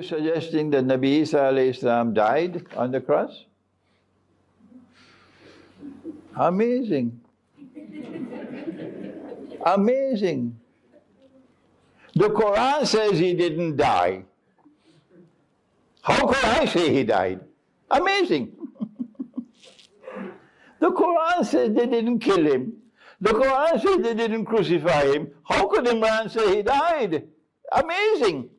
suggesting that Nabi Isa alayhi salam died on the cross? Amazing. Amazing. The Quran says he didn't die. How could I say he died? Amazing. The Quran says they didn't kill him. The Quran says they didn't crucify him. How could Imran say he died? Amazing.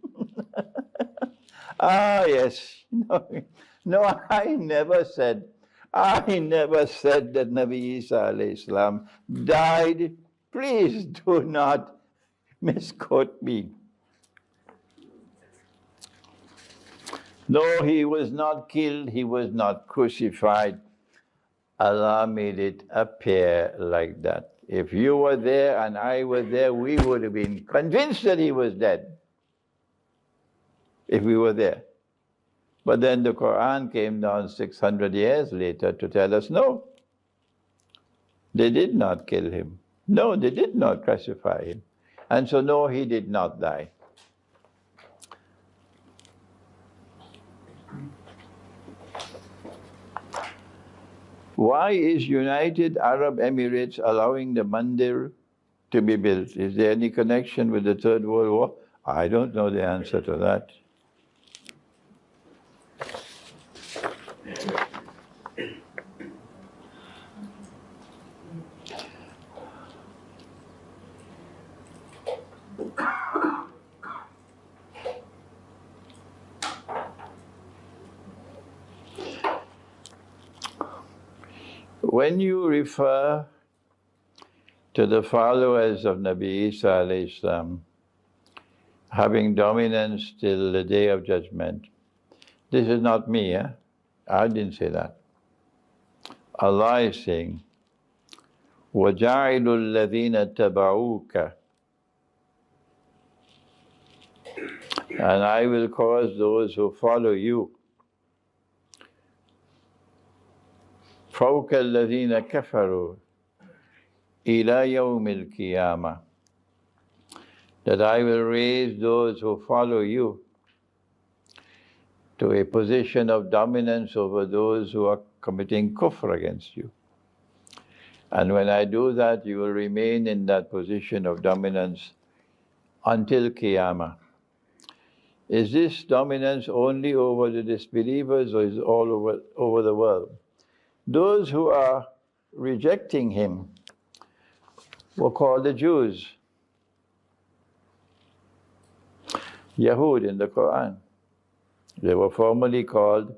Ah, yes. No, I never said that Nabi Isa alayhi salam died. Please do not misquote me. No, he was not killed, he was not crucified. Allah made it appear like that. If you were there and I was there, we would have been convinced that he was dead. If we were there. But then the Quran came down 600 years later to tell us, no, they did not kill him. No, they did not crucify him. And so no, he did not die. Why is United Arab Emirates allowing the mandir to be built? Is there any connection with the Third World War? I don't know the answer to that. When you refer to the followers of Nabi Isa alayhi salam having dominance till the Day of Judgment, this is not me, I didn't say that. Allah is saying, وَجَعِلُوا الَّذِينَ اتَّبَعُوكَ, and I will cause those who follow you, فَوْقَ الَّذِينَ كَفَرُوا إِلَى يَوْمِ الْقِيَامَةِ, that I will raise those who follow you to a position of dominance over those who are committing kufr against you. And when I do that, you will remain in that position of dominance until Qiyamah. Is this dominance only over the disbelievers, or is it all over the world? Those who are rejecting him were called the Jews, Yahud in the Quran. They were formerly called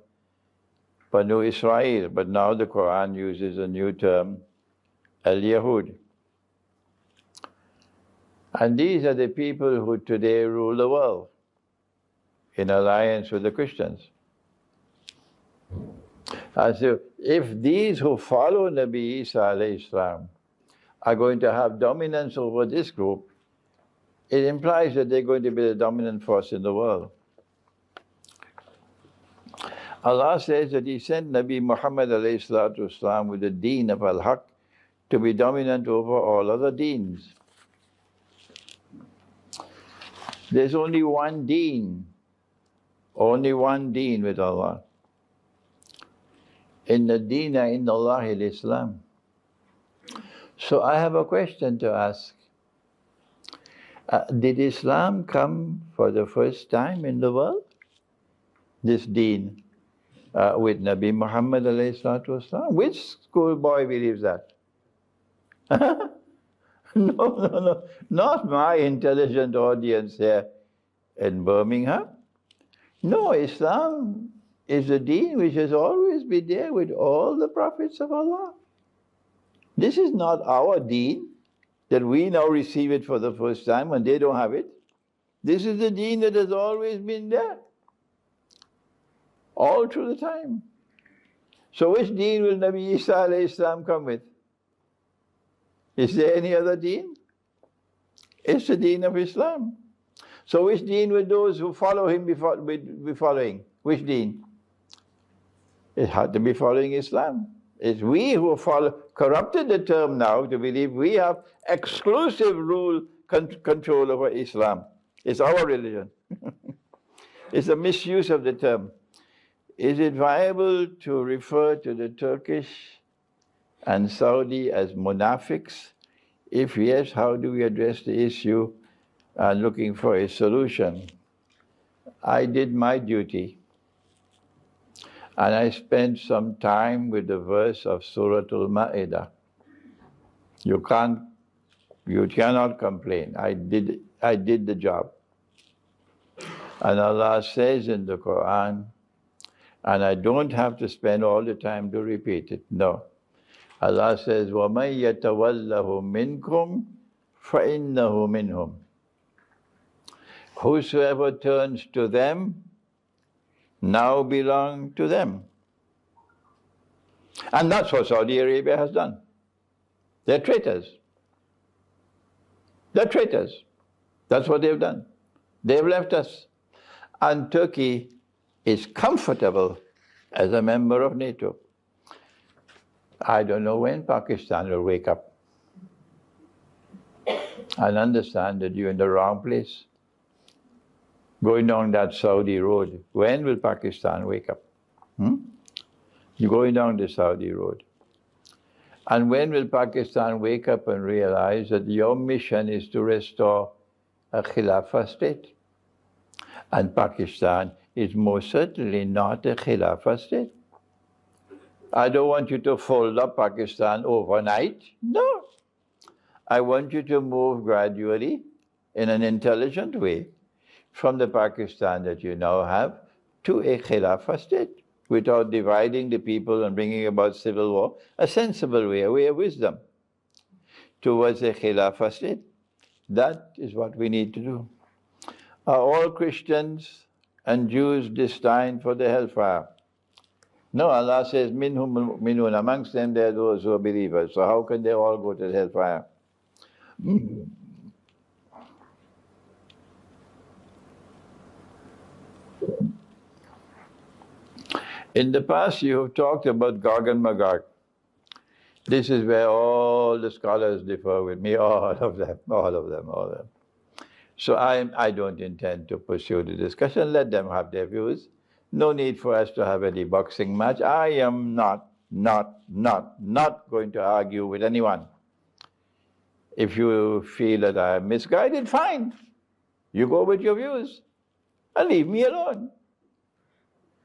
Banu Israel, but now the Quran uses a new term, Al-Yahud. And these are the people who today rule the world in alliance with the Christians. And so if these who follow Nabi Isa alayhi salam are going to have dominance over this group, it implies that they're going to be the dominant force in the world. Allah says that He sent Nabi Muhammad alayhi salatu wasalam with the deen of al-haq to be dominant over all other deens. There's only one deen with Allah. Inna deena inna Allahi al-Islam. So I have a question to ask. Did Islam come for the first time in the world? This deen with Nabi Muhammad alayhi salatu wasalam? Which schoolboy believes that? No, not my intelligent audience here in Birmingham. No, Islam is a deen which has always been there with all the prophets of Allah. This is not our deen, that we now receive it for the first time and they don't have it. This is the deen that has always been there, all through the time. So which deen will Nabi Isa alayhi salam come with? Is there any other deen? It's the deen of Islam. So which deen will those who follow him be following? Which deen? It had to be following Islam. It's we who follow, corrupted the term now to believe we have exclusive rule, control over Islam. It's our religion. It's a misuse of the term. Is it viable to refer to the Turkish and Saudi as munafiqs? If yes, how do we address the issue and looking for a solution? I did my duty, and I spent some time with the verse of Surah Al-Ma'idah. You cannot complain. I did the job. And Allah says in the Quran, and I don't have to spend all the time to repeat it. No. Allah says, وَمَن يَتَوَلَّهُ مِنْكُمْ فَإِنَّهُ مِنْهُمْ. Whosoever turns to them now belong to them. And that's what Saudi Arabia has done. They're traitors. They're traitors. That's what they've done. They've left us. And Turkey is comfortable as a member of NATO. I don't know when Pakistan will wake up and understand that you're in the wrong place. Going down that Saudi road, when will Pakistan wake up? You're going down the Saudi road. And when will Pakistan wake up and realize that your mission is to restore a Khilafah state? And Pakistan is most certainly not a Khilafah state. I don't want you to fold up Pakistan overnight. No. I want you to move gradually in an intelligent way from the Pakistan that you now have to a Khilafah state without dividing the people and bringing about civil war, a sensible way, a way of wisdom towards a Khilafah state. That is what we need to do. Are all Christians and Jews destined for the hellfire? No, Allah says, minhum mu'minun, amongst them there are those who are believers. So how can they all go to the hellfire? In the past, you have talked about Gog and Magog. This is where all the scholars differ with me, all of them. So I don't intend to pursue the discussion. Let them have their views. No need for us to have any boxing match. I am not going to argue with anyone. If you feel that I am misguided, fine. You go with your views and leave me alone.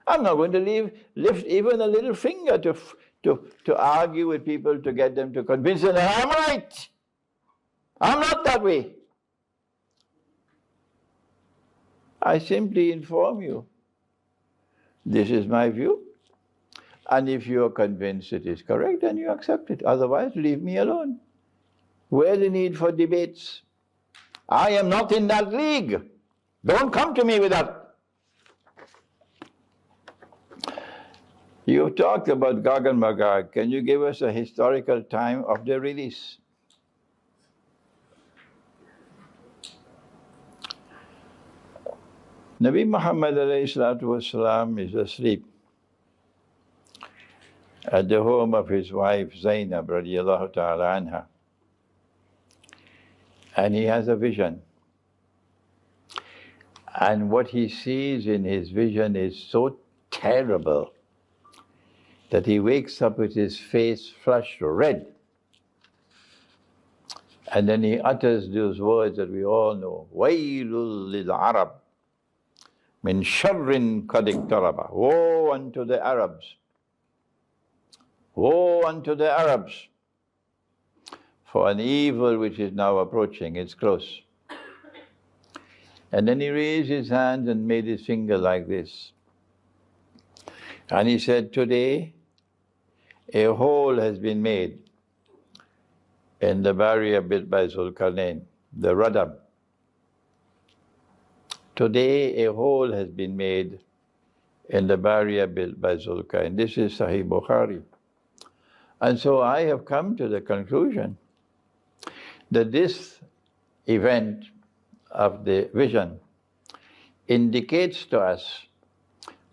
I'm not going to lift even a little finger to argue with people to get them to convince them that I'm right. I'm not that way. I simply inform you. This is my view. And if you are convinced it is correct, then you accept it. Otherwise, leave me alone. Where's the need for debates? I am not in that league. Don't come to me with that. You talked about Gog and Magog. Can you give us a historical time of their release? Nabi Muhammad ﷺ is asleep at the home of his wife Zainab radiallahu ta'ala anha. And he has a vision. And what he sees in his vision is so terrible that he wakes up with his face flushed red. And then he utters those words that we all know, Wailul lil Arab min sharrin qad iqtaraba. Woe unto the Arabs. Woe unto the Arabs for an evil which is now approaching, it's close. And then he raised his hands and made his finger like this. And he said, today, a hole has been made in the barrier built by Zulkarnain, the Radam. Today, a hole has been made in the barrier built by Zulkarnain. This is Sahih Bukhari. And so I have come to the conclusion that this event of the vision indicates to us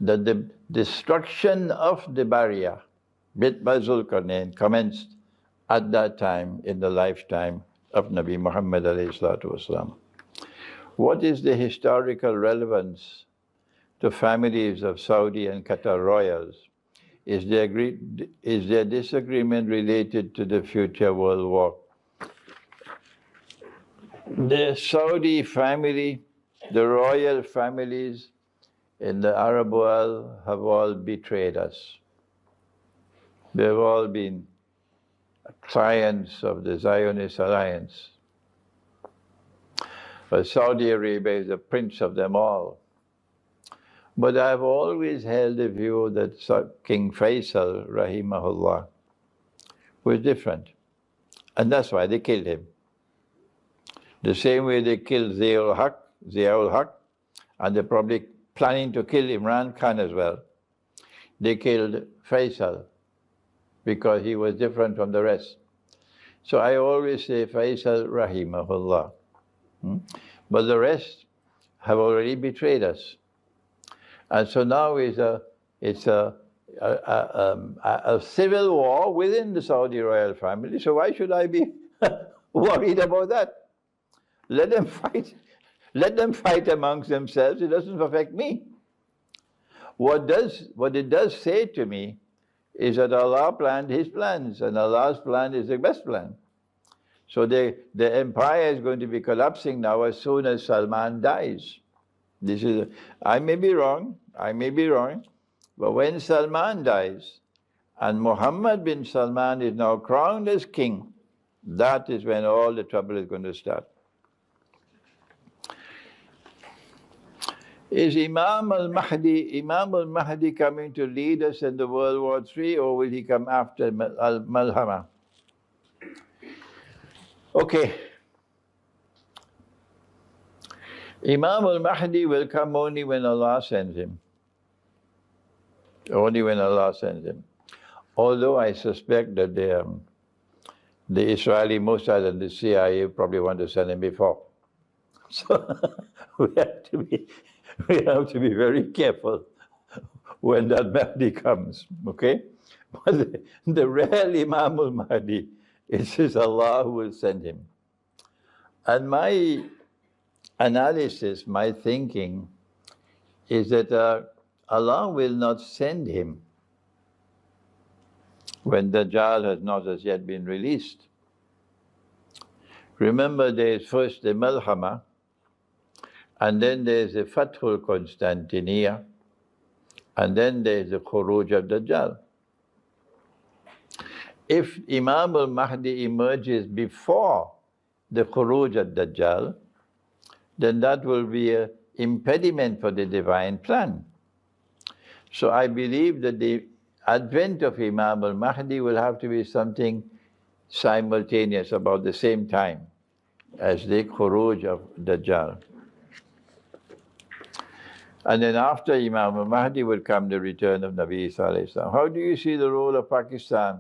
that the destruction of the barrier built by Zulkarnain commenced at that time in the lifetime of Nabi Muhammad ﷺ. What is the historical relevance to families of Saudi and Qatar royals? Is their disagreement related to the future world war? The Saudi family, the royal families in the Arab world have all betrayed us. They've all been clients of the Zionist alliance. But Saudi Arabia is the prince of them all. But I've always held the view that King Faisal, rahimahullah, was different. And that's why they killed him. The same way they killed Ziaul Haq, and they're probably planning to kill Imran Khan as well. They killed Faisal because he was different from the rest. So I always say Faisal, rahimahullah. But the rest have already betrayed us. And so now it's a civil war within the Saudi royal family. So why should I be worried about that? Let them fight. Let them fight amongst themselves. It doesn't affect me. What it does say to me is that Allah planned His plans, and Allah's plan is the best plan. So the empire is going to be collapsing now as soon as Salman dies. I may be wrong, but when Salman dies, and Muhammad bin Salman is now crowned as king, that is when all the trouble is going to start. Is Imam al-Mahdi coming to lead us in the World War III, or will he come after al-Malhama? Okay. Imam al-Mahdi will come only when Allah sends him. Only when Allah sends him. Although I suspect that the Israeli Mossad and the CIA probably want to send him before. So we have to be very careful when that Mahdi comes, okay? But the real Imam al-Mahdi, it says Allah who will send him. And my analysis, my thinking, is that Allah will not send him when Dajjal has not as yet been released. Remember, there is first the Malhama, and then there is the Fathul Constantinia, and then there is the Khuruj of Dajjal. If Imam al-Mahdi emerges before the Khuruj of Dajjal, then that will be an impediment for the divine plan. So I believe that the advent of Imam al-Mahdi will have to be something simultaneous, about the same time as the Khuruj of Dajjal. And then after Imam al-Mahdi will come the return of Nabi Isa alayhi salam. How do you see the role of Pakistan,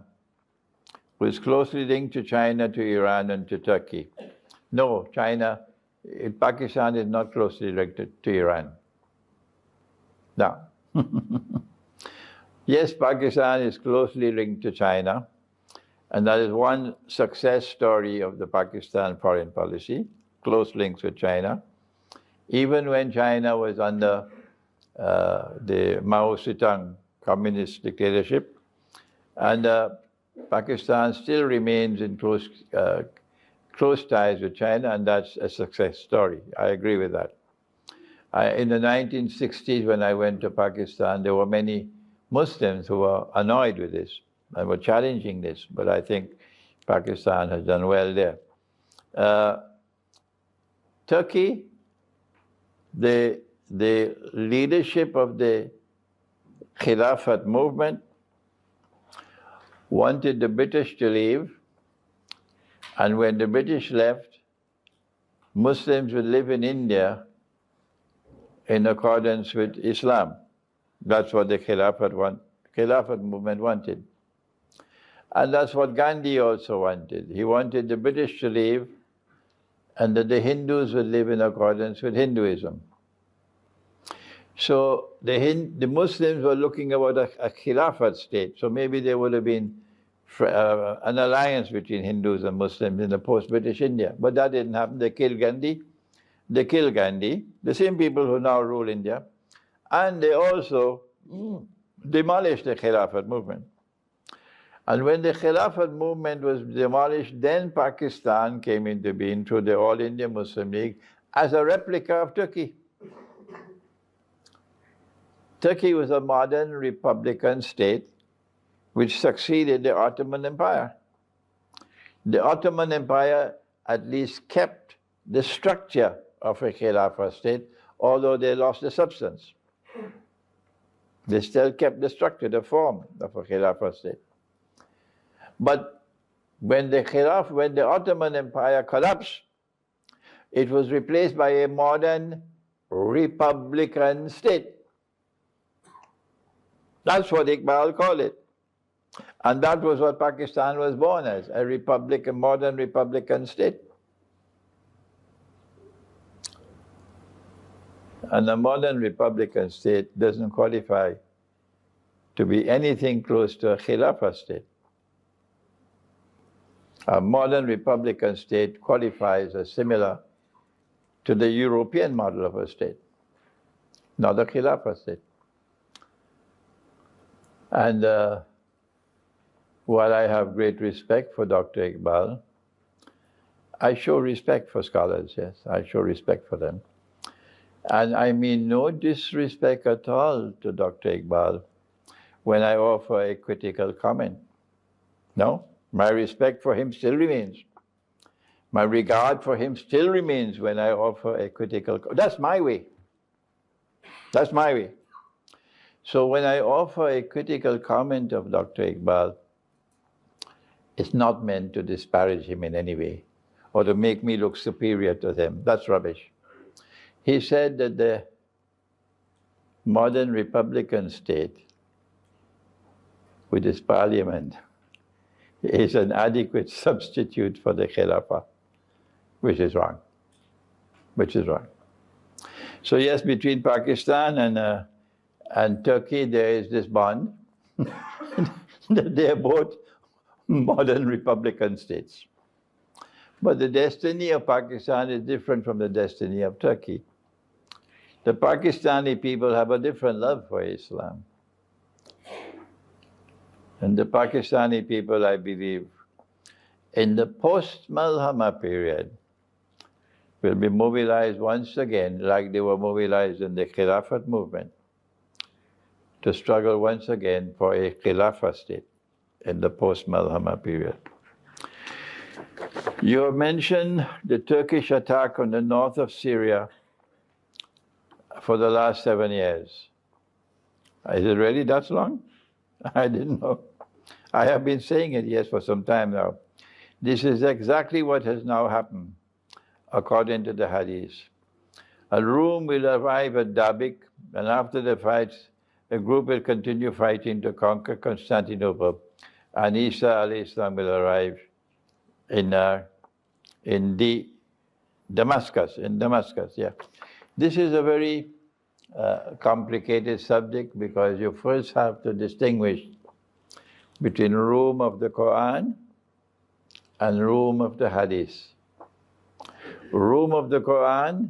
who is closely linked to China, to Iran, and to Turkey? No, Pakistan is not closely linked to Iran. No. Yes, Pakistan is closely linked to China, and that is one success story of the Pakistan foreign policy, close links with China. Even when China was under the Mao Zedong communist dictatorship, and Pakistan still remains in close ties with China, and that's a success story. I agree with that. In the 1960s, when I went to Pakistan, there were many Muslims who were annoyed with this and were challenging this, but I think Pakistan has done well there. Turkey, the leadership of the Khilafat movement wanted the British to leave, and when the British left, Muslims would live in India in accordance with Islam. That's what the Khilafat movement wanted. And that's what Gandhi also wanted. He wanted the British to leave, and that the Hindus would live in accordance with Hinduism. So the Muslims were looking about a Khilafat state, so maybe there would have been an alliance between Hindus and Muslims in the post-British India. But that didn't happen. They killed Gandhi. The same people who now rule India, And they also demolished the Khilafat movement. And when the Khilafat movement was demolished, then Pakistan came into being through the All India Muslim League as a replica of Turkey. Turkey was a modern republican state which succeeded the Ottoman Empire. The Ottoman Empire at least kept the structure of a Khilafah state, although they lost the substance. They still kept the structure, the form of a Khilafah state. But when the Ottoman Empire collapsed, it was replaced by a modern republican state. That's what Iqbal called it. And that was what Pakistan was born as, a modern republican state. And a modern republican state doesn't qualify to be anything close to a Khilafah state. A modern republican state qualifies as similar to the European model of a state, not a Khilafah state. And while I have great respect for Dr. Iqbal, I show respect for scholars, yes, I show respect for them. And I mean no disrespect at all to Dr. Iqbal when I offer a critical comment. No, my respect for him still remains. My regard for him still remains when I offer a critical comment. That's my way. That's my way. So when I offer a critical comment of Dr. Iqbal, it's not meant to disparage him in any way or to make me look superior to him. That's rubbish. He said that the modern republican state with its parliament is an adequate substitute for the Khilafah, which is wrong. Which is wrong. So yes, between Pakistan and Turkey there is this bond that they are both modern republican states. But the destiny of Pakistan is different from the destiny of Turkey. The Pakistani people have a different love for Islam. And the Pakistani people, I believe, in the post-Malhama period, will be mobilized once again, like they were mobilized in the Khilafat movement, to struggle once again for a Khilafah state in the post-Malhama period. You have mentioned the Turkish attack on the north of Syria for the last 7 years. Is it really that long? I didn't know. I have been saying it, yes, for some time now. This is exactly what has now happened, according to the Hadith. A room will arrive at Dabik, and after the fights, a group will continue fighting to conquer Constantinople, and Isa alayhi salam will arrive in Damascus, yeah. This is a very complicated subject because you first have to distinguish between room of the Quran and room of the Hadith. Room of the Quran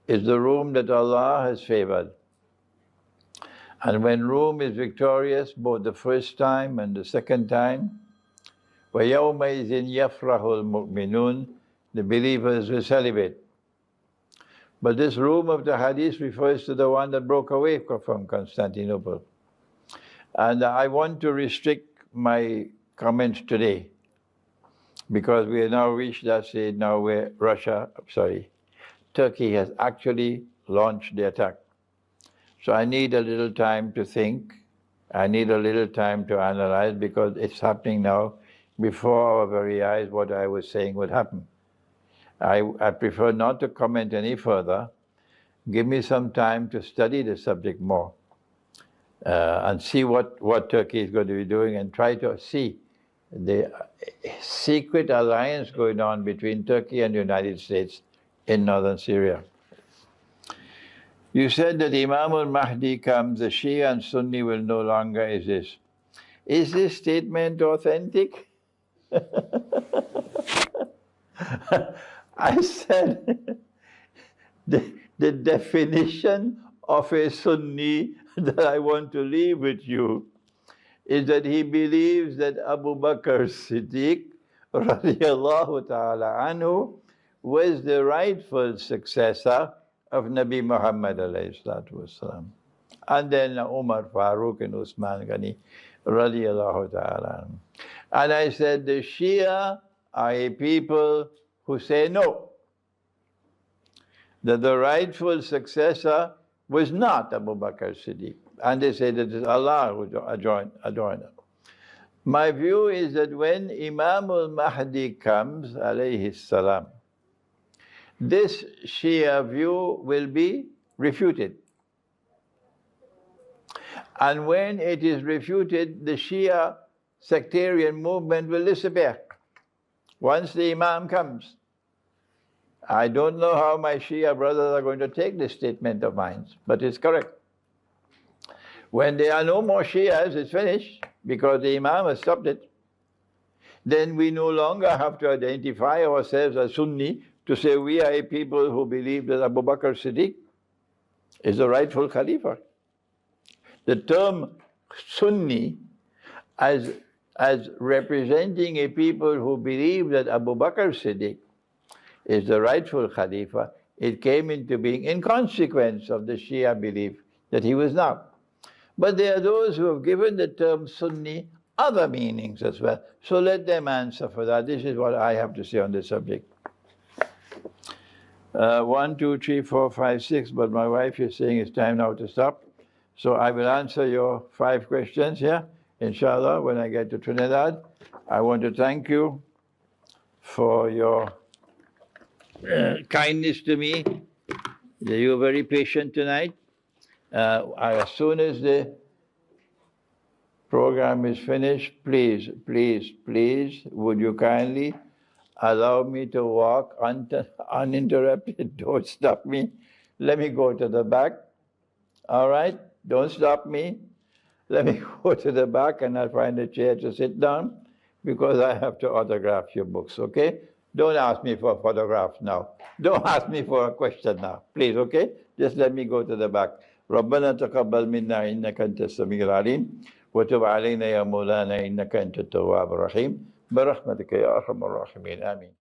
is the room that Allah has favored. And when room is victorious, both the first time and the second time, وَيَوْمَئِذٍ يَفْرَحُ الْمُؤْمِنُونَ, the believers will celebrate. But this room of the Hadith refers to the one that broke away from Constantinople. And I want to restrict my comments today because we have now reached that stage now where Turkey has actually launched the attack. So I need a little time to think. I need a little time to analyze because it's happening now before our very eyes. What I was saying would happen. I prefer not to comment any further. Give me some time to study the subject more and see what Turkey is going to be doing and try to see the secret alliance going on between Turkey and the United States in northern Syria. You said that Imam Mahdi comes, the Shia and Sunni will no longer exist. Is this statement authentic? I said the definition of a Sunni that I want to leave with you is that he believes that Abu Bakr Siddiq radiallahu ta'ala anhu was the rightful successor of Nabi Muhammad alayhi salatu wasalam. And then Umar Farooq and Usman Ghani radiallahu ta'ala anhu. And I said the Shia are a people who say no, that the rightful successor was not Abu Bakr Siddiq. And they say that it's Allah who adjoined him. My view is that when Imam al-Mahdi comes, alayhi salam, this Shia view will be refuted. And when it is refuted, the Shia sectarian movement will disappear once the Imam comes. I don't know how my Shia brothers are going to take this statement of mine, but it's correct. When there are no more Shias, it's finished, because the Imam has stopped it. Then we no longer have to identify ourselves as Sunni to say we are a people who believe that Abu Bakr Siddiq is the rightful Khalifa. The term Sunni as representing a people who believe that Abu Bakr Siddiq is the rightful Khalifa, it came into being in consequence of the Shia belief that he was not. But there are those who have given the term Sunni other meanings as well. So let them answer for that. This is what I have to say on this subject. 1, 2, 3, 4, 5, 6, but my wife is saying it's time now to stop. So I will answer your 5 questions here, inshallah, when I get to Trinidad. I want to thank you for your kindness to me. You were very patient tonight. As soon as the program is finished, please, would you kindly allow me to walk uninterrupted? Don't stop me. Let me go to the back. All right? Don't stop me. Let me go to the back and I'll find a chair to sit down because I have to autograph your books, okay? Don't ask me for photographs now. Don't ask me for a question now, please, okay? Just let me go to the back. ربنا تقبل منا إنك أنت السميع العليم وتب علينا يا مولانا إنك أنت التواب الرحيم برحمتك يا أرحم الراحمين آمين.